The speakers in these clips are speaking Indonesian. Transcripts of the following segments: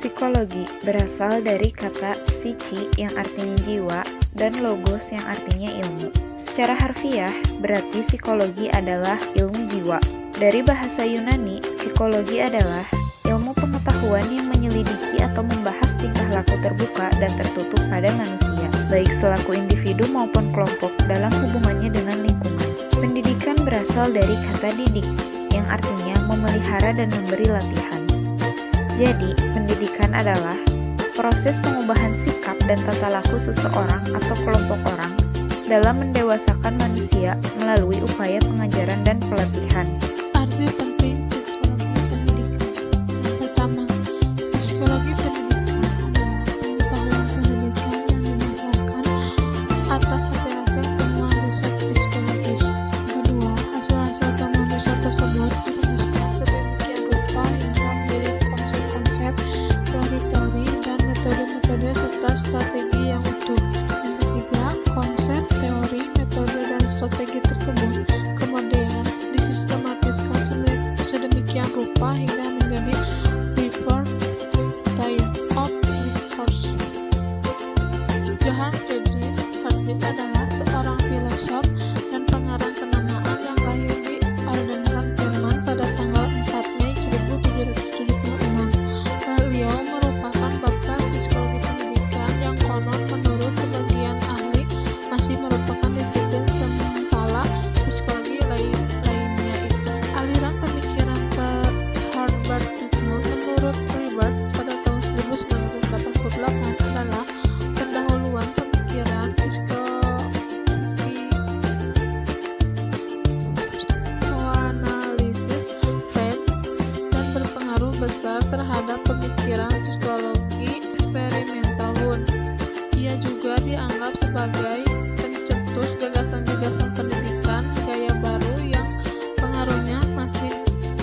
Psikologi berasal dari kata psichi yang artinya jiwa dan logos yang artinya ilmu. Secara harfiah, berarti psikologi adalah ilmu jiwa. Dari bahasa Yunani, psikologi adalah ilmu pengetahuan yang menyelidiki atau membahas tingkah laku terbuka dan tertutup pada manusia, baik selaku individu maupun kelompok dalam hubungannya dengan lingkungan. Pendidikan berasal dari kata didik, yang artinya memelihara dan memberi latihan. Jadi, pendidikan adalah proses pengubahan sikap dan tata laku seseorang atau kelompok orang dalam mendewasakan manusia melalui upaya pengajaran dan pelatihan. Arti penting psikologi pendidikan. Pertama, psikologi pendidikan adalah pengetahuan pendidikan yang didasarkan atas hasil-hasil temuan riset psikologis. Kedua, hasil-hasil temuan riset tersebut dirumuskan sedemikian rupa hingga menjadi konsep-konsep, teori-teori, dan metode-metode serta strategi yang utuh. Yang ketiga, konsep, teori, metode, dan strategi tersebut kemudian disistematiskan sedemikian rupa hingga menjadi reform type of discourse. Johann Friedrich Hartwig adalah seorang filosof dan pengarang kenamaan yang lahir di Oldenburg, Jerman pada tanggal 4 Mei 1776. Beliau merupakan bapak psikologi pendidikan yang konon menurut sebagian ahli masih merupakan disiplin sementara psikologi lainnya itu. Aliran pemikiran Herbartisme menurut Freiberg pada tahun 1988 adalah pendahuluan pemikiran psikoanalisis Freud dan berpengaruh besar terhadap pemikiran psikologi eksperimental Wundt. Ia juga dianggap sebagai pencetus gagasan-gagasan pendidikan gaya baru yang pengaruhnya masih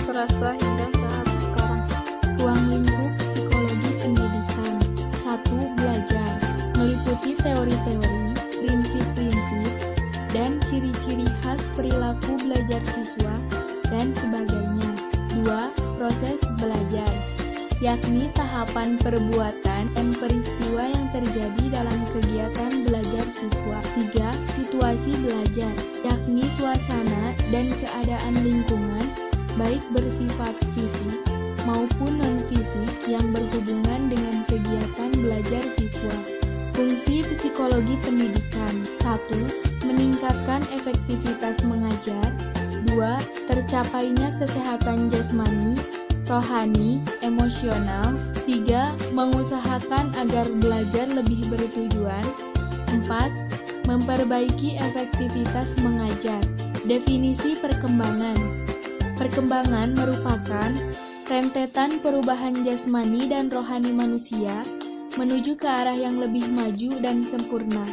terasa hingga saat sekarang. Ruang lingkup psikologi pendidikan. 1. Belajar. Meliputi teori-teori, prinsip-prinsip, dan ciri-ciri khas perilaku belajar siswa, dan sebagainya. 2. Proses belajar, yakni tahapan perbuatan dan peristiwa yang terjadi dalam kegiatan belajar siswa. 3. Situasi belajar, yakni suasana dan keadaan lingkungan, baik bersifat fisik maupun non-fisik yang berhubungan dengan kegiatan belajar siswa. Fungsi psikologi pendidikan. 1. Meningkatkan efektivitas mengajar. 2. Tercapainya kesehatan jasmani, rohani, emosional. 3. Mengusahakan agar belajar lebih bertujuan. 4. Memperbaiki efektivitas mengajar. Definisi perkembangan. Perkembangan merupakan rentetan perubahan jasmani dan rohani manusia menuju ke arah yang lebih maju dan sempurna,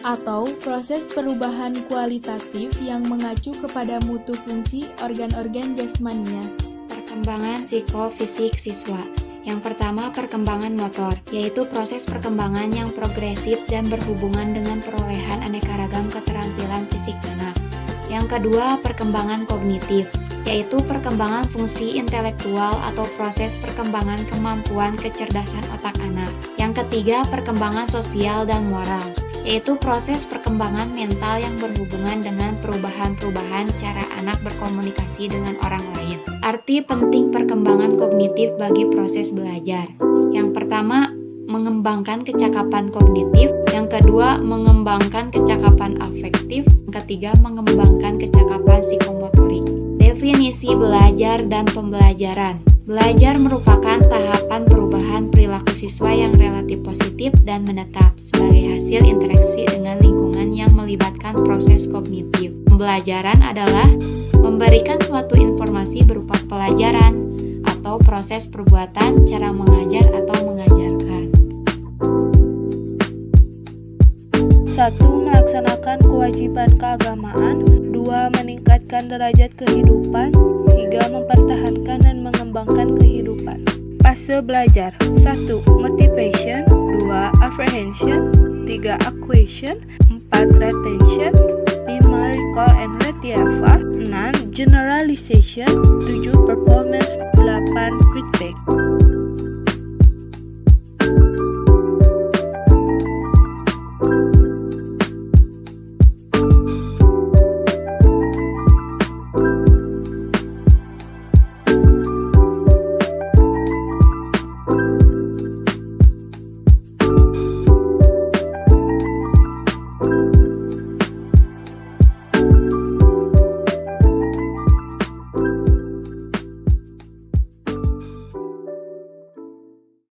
atau proses perubahan kualitatif yang mengacu kepada mutu fungsi organ-organ jasmania. Perkembangan psikofisik siswa. Yang pertama, perkembangan motor, yaitu proses perkembangan yang progresif dan berhubungan dengan perolehan aneka ragam keterampilan fisik anak. Yang kedua, perkembangan kognitif, yaitu perkembangan fungsi intelektual atau proses perkembangan kemampuan kecerdasan otak anak. Yang ketiga, perkembangan sosial dan moral, yaitu proses perkembangan mental yang berhubungan dengan perubahan-perubahan cara anak berkomunikasi dengan orang lain. Arti penting perkembangan kognitif bagi proses belajar. Yang pertama, mengembangkan kecakapan kognitif. Yang kedua, mengembangkan kecakapan afektif. Yang ketiga, mengembangkan kecakapan psikomotorik. Definisi belajar dan pembelajaran. Belajar merupakan tahapan perubahan perilaku siswa yang relatif positif dan menetap sebagai hasil interaksi dengan lingkungan yang melibatkan proses kognitif. Pembelajaran adalah memberikan suatu informasi berupa pelajaran atau proses perbuatan, cara mengajar atau mengajarkan. 1. Melaksanakan kewajiban keagamaan. 2. Meningkatkan derajat kehidupan. 3. Mempertahankan dan mengembangkan kehidupan. Fase belajar. 1. Motivation. 2. Apprehension. 3. Acquisition. 4. Retention. 5. Recall and retrieval. 6. Generalization. 7. Performance. 8. Feedback.